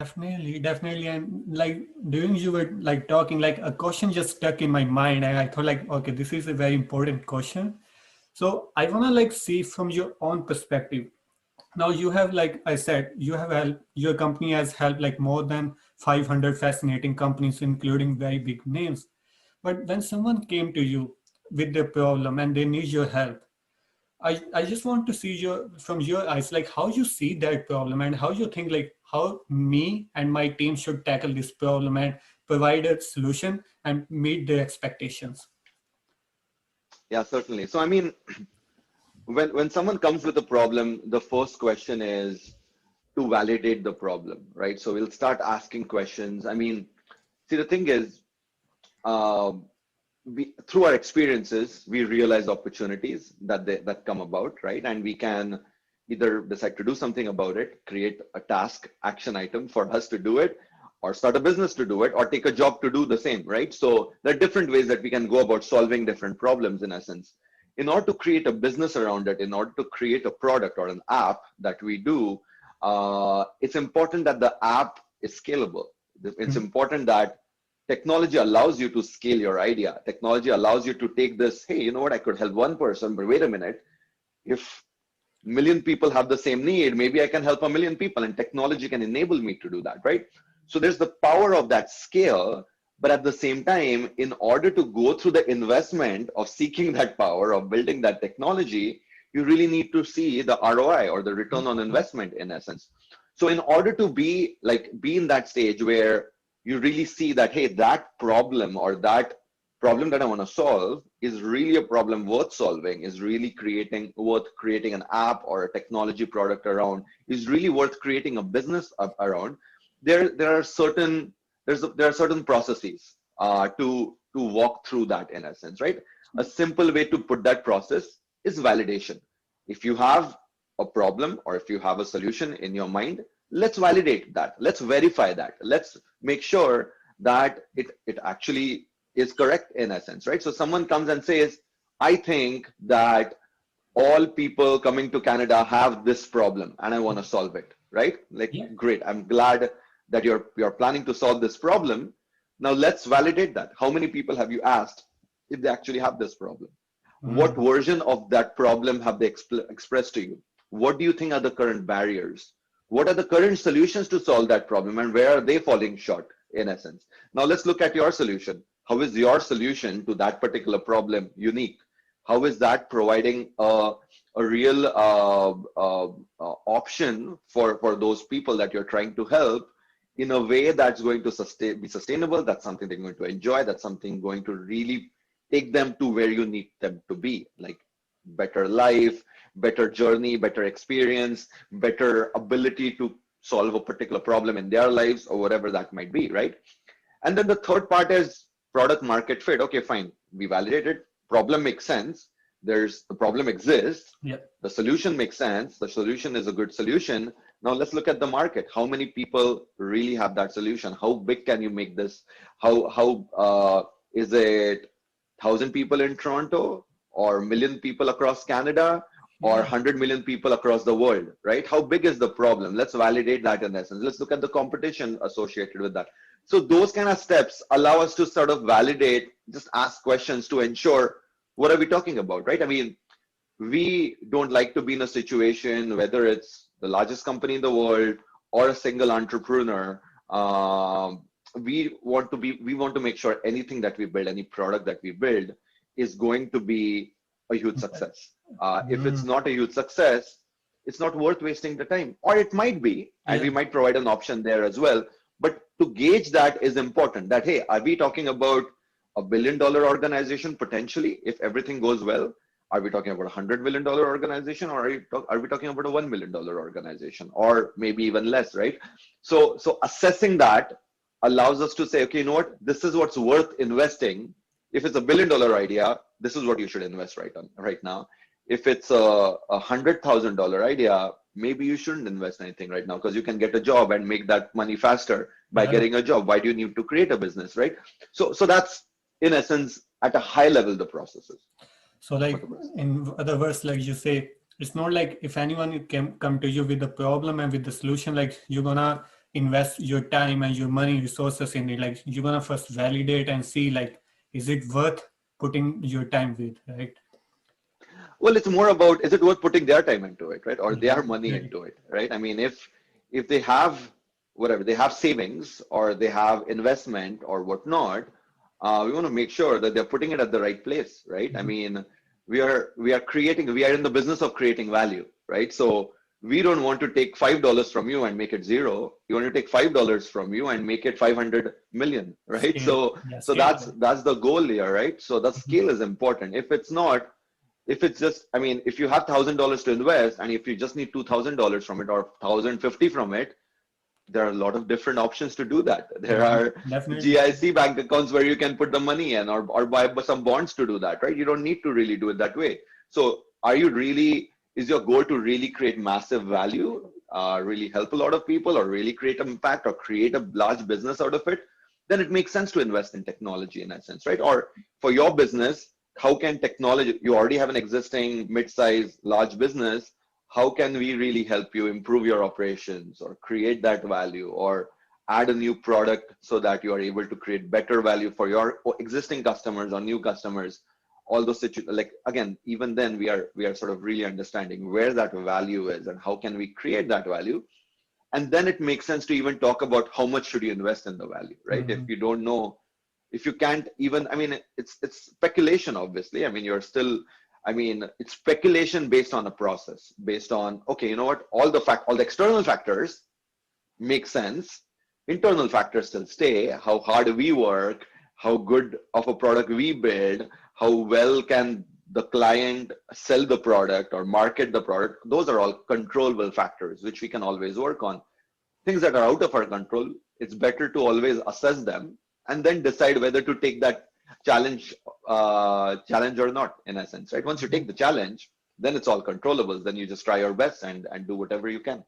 Definitely, definitely. And like during you were like talking, like a question just stuck in my mind, and I thought like, okay, this is a very important question. So I wanna like see from your own perspective. Now you have, like I said, you have helped, your company has helped like more than 500 fascinating companies, including very big names. But when someone came to you with their problem and they need your help, I just want to see your from your eyes, like how you see that problem and how you think like how me and my team should tackle this problem and provide a solution and meet their expectations. Yeah, certainly. So, I mean, when someone comes with a problem, the first question is to validate the problem, right? So we'll start asking questions. I mean, see, the thing is, um, through our experiences, we realize opportunities that come about, right? And we can either decide to do something about it, create a task, action item for us to do it, or start a business to do it, or take a job to do the same, right? So there are different ways that we can go about solving different problems in essence. In order to create a business around it, in order to create a product or an app that we do, it's important that the app is scalable. It's Mhm. important that technology allows you to scale your idea. Technology allows you to take this, hey, you know what, I could help one person, but wait a minute, if million people have the same need, maybe I can help a million people, and technology can enable me to do that, right? So there's the power of that scale, but at the same time, in order to go through the investment of seeking that power, of building that technology, you really need to see the ROI, or the return on investment, in essence. So in order to be in that stage where you really see that, hey, that problem, or that problem that I want to solve is really a problem worth solving, is really worth creating an app or a technology product around, is really worth creating a business around. There are certain processes to walk through that, in essence, right? A simple way to put that process is validation. If you have a problem, or if you have a solution in your mind, let's validate that. Let's verify that. Let's make sure that it actually is correct, in essence, right? So someone comes and says, I think that all people coming to Canada have this problem and I want to solve it, right? Like, Yeah. great. I'm glad that you're planning to solve this problem. Now let's validate that. How many people have you asked if they actually have this problem? What Mhm. version of that problem have they expressed to you? What do you think are the current barriers? What are the current solutions to solve that problem, and where are they falling short, in essence? Now let's look at your solution. How is your solution to that particular problem unique? How is that providing a real option for those people that you're trying to help in a way that's going to be sustainable, that's something they're going to enjoy, that's something going to really take them to where you need them to be, like better life, better journey, better experience, better ability to solve a particular problem in their lives, or whatever that might be, right? And then the third part is product market fit. Okay, fine. We validated, problem makes sense. The problem exists. Yeah. The solution makes sense. The solution is a good solution. Now let's look at the market. How many people really have that solution? How big can you make this? How is it 1,000 people in Toronto, or million people across Canada, or Yeah. 100 million people across the world, right? How big is the problem? Let's validate that, in essence. Let's look at the competition associated with that. So those kind of steps allow us to sort of validate, just ask questions to ensure, what are we talking about, right? I mean, we don't like to be in a situation, whether it's the largest company in the world or a single entrepreneur. We want to make sure anything that we build, any product that we build, is going to be a huge success. If it's Mm. not a huge success, it's not worth wasting the time, or it might be, and Yeah. we might provide an option there as well. But to gauge that is important, that, hey, are we talking about $1 billion organization potentially if everything goes well? Are we talking about $100 million organization, or are we talking about a $1 million organization, or maybe even less, right? So assessing that allows us to say, okay, you know what, this is what's worth investing. If it's $1 billion idea, this is what you should invest right now. If it's a $100,000 idea, maybe you shouldn't invest anything right now, because you can get a job and make that money faster by Yeah. getting a job. Why do you need to create a business, right? So that's, in essence, at a high level, the processes So for like the business. in other words, like you say, it's not like if anyone can come to you with the problem and with the solution, like you're gonna invest your time and your money resources in it. Like you're gonna first validate and see like, is it worth putting your time with, right? Well, it's more about, is it worth putting their time into it, right? Or their money Definitely. into it, right? I mean, if they have whatever, they have savings or they have investment or whatnot, we want to make sure that they're putting it at the right place, right? I Mhm. mean, we are in the business of creating value, right? So we don't want to take $5 from you and make it zero. You want to take $5 from you and make it 500 million, right? Scale. So Yeah, so scale. that's the goal here, right? So the Mhm. scale is important. If it's not, if it's just, I mean, if you have $1,000 to invest and if you just need $2,000 from it or 1,050 from it, there are a lot of different options to do that. There are Definitely. GIC bank accounts where you can put the money in, or buy some bonds to do that, right? You don't need to really do it that way. So are you really, is your goal to really create massive value, really help a lot of people, or really create an impact or create a large business out of it? Then it makes sense to invest in technology in that sense, right? Or for your business, how can technology, you already have an existing mid-size large business, how can we really help you improve your operations or create that value or add a new product so that you are able to create better value for your existing customers or new customers? All those situations, like again, even then we are sort of really understanding where that value is and how can we create that value. And then it makes sense to even talk about how much should you invest in the value, right? If Mhm. you don't know, if you can't even, I mean, it's speculation, obviously. I mean, you're still, I mean, it's speculation based on a process, based on, okay, you know what, all the external factors make sense. Internal factors still stay. How hard we work, how good of a product we build, how well can the client sell the product or market the product. Those are all controllable factors which we can always work on. Things that are out of our control, it's better to always assess them and then decide whether to take that challenge challenge or not, in essence, right? Once you take the challenge, then it's all controllable. Then you just try your best and do whatever you can.